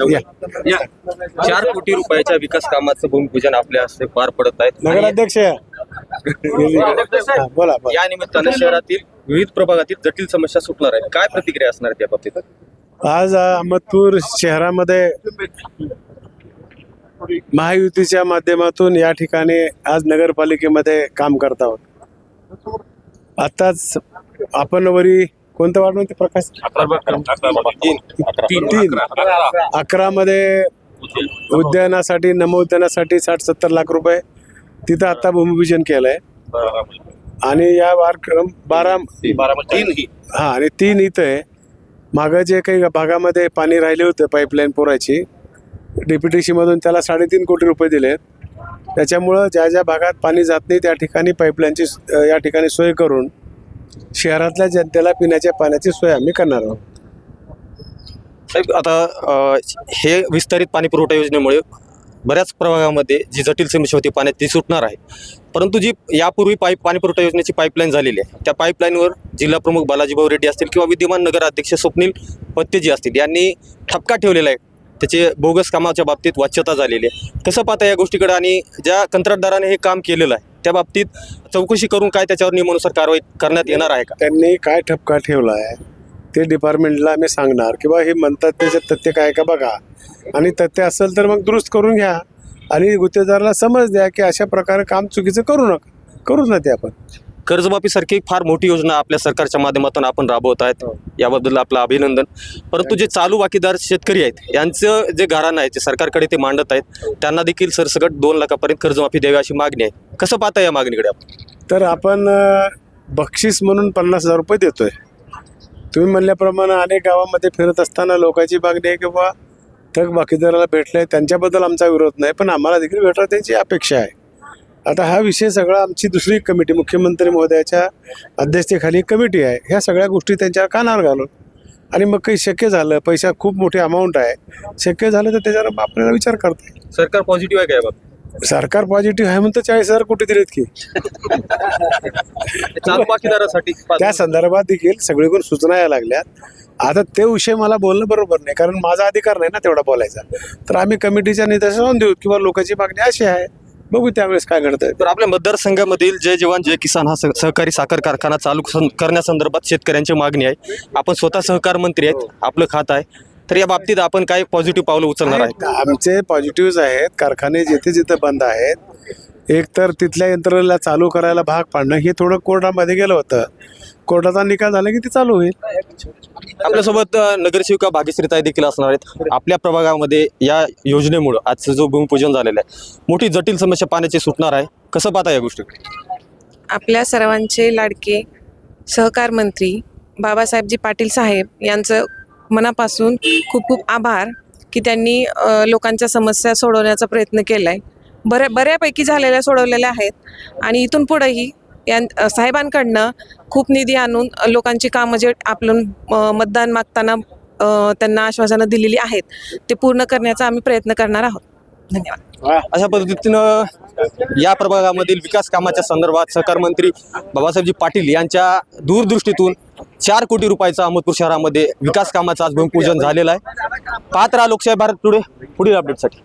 या 4 कोटी रुपयाच्या विकास कामाचं भूमिपूजन आपल्या हस्ते पार पडत आहेत. नगराध्यक्ष बोला बोला. या निमित्तानं शहरातील विविध प्रभागातील जटिल समस्या सुटणार आहेत. काय प्रतिक्रिया असणार त्या बाबतीत? आज अहमदपूर शहरामध्ये महायुतीच्या माध्यमातून या ठिकाणी आज नगरपालिकेमध्ये काम करत आहोत. आताच आपण वरी कोणतं वार्ड म्हणते प्रकाश 11 मध्ये उद्यानासाठी नमोद्यानासाठी 60-70 लाख रुपये तिथं आता भूमिपूजन केलंय. आणि या वारक्रम 12 हा आणि 3 इथं आहे. मागं जे काही भागामध्ये पाणी राहिले होते पाईपलाईन पुरायची DPTC मधून त्याला 3.5 कोटी रुपये दिलेत. त्याच्यामुळं ज्या ज्या भागात पाणी जात नाही त्या ठिकाणी पाईपलाईनची या ठिकाणी सोय करून शहरातल्या जनतेला पिण्याच्या पाण्याची सोय आम्ही करणार आहोत. साहेब, आता हे विस्तारित पाणी पुरवठा योजनेमुळे बऱ्याच प्रभागामध्ये जी जटिल समस्या होती पाण्यात ती सुटणार आहे. परंतु जी यापूर्वी पाणी पुरवठा योजनेची पाईपलाईन झालेली आहे त्या पाईपलाईनवर जिल्हा प्रमुख बालाजीभाऊ रेड्डी असतील किंवा विद्यमान नगराध्यक्ष स्वप्नील पत्तेजी असतील यांनी ठपका ठेवलेला आहे. त्याचे बोगस कामाच्या बाबतीत वाच्यता झालेली आहे. कसं पाहता या गोष्टीकडे आणि ज्या कंत्राटदाराने हे काम केलेलं आहे त्या बाबतीत चौकशी करून काय त्याच्यावर नियमानुसार कारवाई करण्यात येणार आहे का? त्यांनी काय ठपका ठेवला आहे ते डिपार्टमेंटला आम्ही सांगणार किंवा हे म्हणतात त्याच्यात तथ्य काय का बघा आणि तथ्य असेल तर मग दुरुस्त करून घ्या आणि गुत्तेदाराला समज द्या की अशा प्रकारे काम चुकीचं करू ना ते. आपण कर्जमाफीसारखी फार मोठी योजना आपल्या सरकारच्या माध्यमातून आपण राबवत आहेत, याबद्दल आपलं अभिनंदन. परंतु जे चालू बाकीदार शेतकरी आहेत यांचं जे घराणं आहे ते सरकारकडे ते मांडत आहेत, त्यांना देखील सरसकट 2 लाखापर्यंत कर्जमाफी द्यावी अशी मागणी आहे. कसं पाहता या मागणीकडे आपण? तर आपण बक्षीस म्हणून 50,000 रुपये देतोय. तुम्ही म्हणल्याप्रमाणे अनेक गावामध्ये फिरत असताना लोकांची मागणी आहे किंवा थक बाकीदाराला भेटले त्यांच्याबद्दल आमचा विरोध नाही, पण आम्हाला देखील भेटायची त्याची अपेक्षा आहे. आता हा विषय सगळा आमची दुसरी कमिटी मुख्यमंत्री महोदयाच्या अध्यक्षतेखाली कमिटी आहे. ह्या सगळ्या गोष्टी त्यांच्या कानावर घालून आणि मग काही शक्य झालं, पैसा खूप मोठी अमाऊंट आहे, शक्य झालं तर त्याच्यावर आपल्याला विचार करता येईल. सरकार पॉझिटिव्ह आहे का याबाबत? सरकार पॉझिटिव्ह आहे म्हणून 40,000 कोटी दिलेत की चालू बाकीदारासाठी त्या संदर्भात देखील सगळीकडून सूचना यायला लागल्यात. आता ते विषय मला बोलणं बरोबर नाही कारण माझा अधिकार नाही ना तेवढा बोलायचा. तर आम्ही कमिटीच्या निर्देशावर देऊ किंवा लोकांची मागणी अशी आहे, बघू त्यावेळेस काय घडतंय. तर आपल्या मतदारसंघामधील जय जवान जय किसान हा सहकारी साखर कारखाना चालू करण्यासंदर्भात शेतकऱ्यांची मागणी आहे. आपण स्वतः सहकार मंत्री आहेत, आपलं खातं आहे, तर या बाबतीत आपण काय पॉझिटिव्ह पावलं उचलणार आहे? आमचे पॉझिटिव्ह आहेत. कारखाने जिथे जिथे बंद आहेत एक तर तिथल्या यंत्रणेला चालू करायला भाग पाडणं हे थोडं कोर्टामध्ये गेलं होतं. कोर्टाचा निकाल झाला की ते चालू होईल. आपल्यासोबत नगरसेविका भाग्यश्रीताई देखील असणार आहेत. आपल्या प्रभागामध्ये या योजनेमुळे आजचं जो भूमिपूजन झालेलं आहे मोठी जटिल समस्या पाण्याची सुटणार आहे. कसं पाहता या गोष्टीकडे? आपल्या सर्वांचे लाडके सहकार मंत्री बाबासाहेबजी पाटील साहेब यांचं मनापासून खूप खूप आभार की त्यांनी लोकांच्या समस्या सोडवण्याचा प्रयत्न केला आहे. बऱ्यापैकी झालेल्या सोडवलेल्या आहेत आणि इथून पुढेही साहेबांकडनं खूप निधी आणून लोकांची कामं जे आपलं मतदान मागताना त्यांना आश्वासनं दिलेली आहेत ते पूर्ण करण्याचा आम्ही प्रयत्न करणार आहोत. धन्यवाद. अशा पद्धतीनं या प्रभागामधील विकास कामाच्या संदर्भात सहकार मंत्री बाबासाहेबजी पाटील यांच्या दूरदृष्टीतून 4 कोटी रुपयाचा अहमदपूर शहरामध्ये विकास कामाचं आज भूमिपूजन झालेलं आहे. पाहत राहा लोकशाही भारत टुडे पुढील अपडेटसाठी.